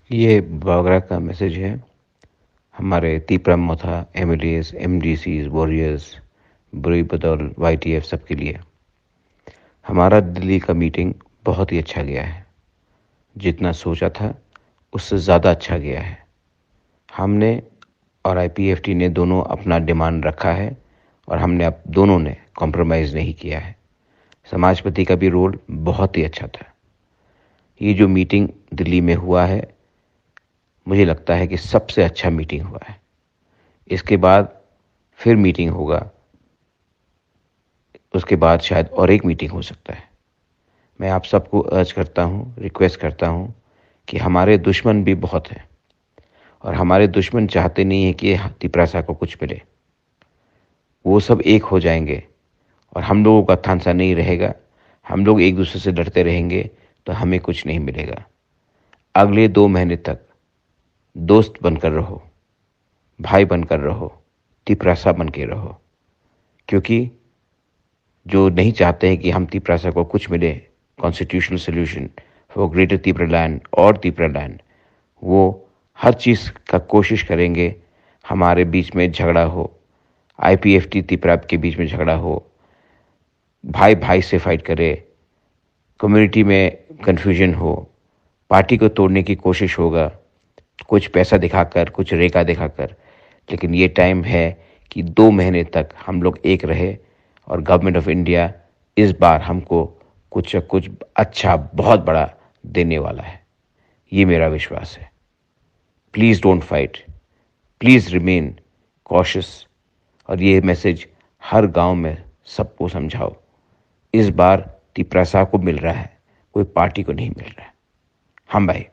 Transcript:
ये बागरा का मैसेज है हमारे तीपरा मोथा एमएलएस, एमडीसीज, वॉरियर्स, बुरी बदौल, वाईटीएफ सबके लिए। हमारा दिल्ली का मीटिंग बहुत ही अच्छा गया है। जितना सोचा था उससे ज़्यादा अच्छा गया है। हमने और आईपीएफटी ने दोनों अपना डिमांड रखा है और हमने अब दोनों ने कॉम्प्रोमाइज़ नहीं किया है। समाजपति का भी रोल बहुत ही अच्छा था। ये जो मीटिंग दिल्ली में हुआ है, मुझे लगता है कि सबसे अच्छा मीटिंग हुआ है। इसके बाद फिर मीटिंग होगा, उसके बाद शायद और एक मीटिंग हो सकता है। मैं आप सबको अर्ज करता हूँ, रिक्वेस्ट करता हूँ कि हमारे दुश्मन भी बहुत हैं और हमारे दुश्मन चाहते नहीं है कि तिपरासा को कुछ मिले। वो सब एक हो जाएंगे और हम लोगों का थांसा नहीं रहेगा। हम लोग एक दूसरे से लड़ते रहेंगे तो हमें कुछ नहीं मिलेगा। अगले 2 महीने तक दोस्त बनकर रहो, भाई बनकर रहो, तिपरासा बन के रहो, क्योंकि जो नहीं चाहते हैं कि हम तिपरासा को कुछ मिले, कॉन्स्टिट्यूशनल सोल्यूशन फॉर ग्रेटर तिपरालैंड और तिपरालैंड, वो हर चीज़ का कोशिश करेंगे हमारे बीच में झगड़ा हो, आईपीएफटी तिपरा के बीच में झगड़ा हो, भाई भाई से फाइट करे, कम्युनिटी में कन्फ्यूजन हो, पार्टी को तोड़ने की कोशिश होगा, कुछ पैसा दिखाकर, कुछ रेखा दिखाकर। लेकिन ये टाइम है कि 2 महीने तक हम लोग एक रहे और गवर्नमेंट ऑफ इंडिया इस बार हमको कुछ कुछ अच्छा बहुत बड़ा देने वाला है। ये मेरा विश्वास है। Please don't fight, please remain cautious. और ये मैसेज हर गांव में सबको समझाओ। इस बार तिपरासा को मिल रहा है, कोई पार्टी को नहीं मिल रहा है। हम भाई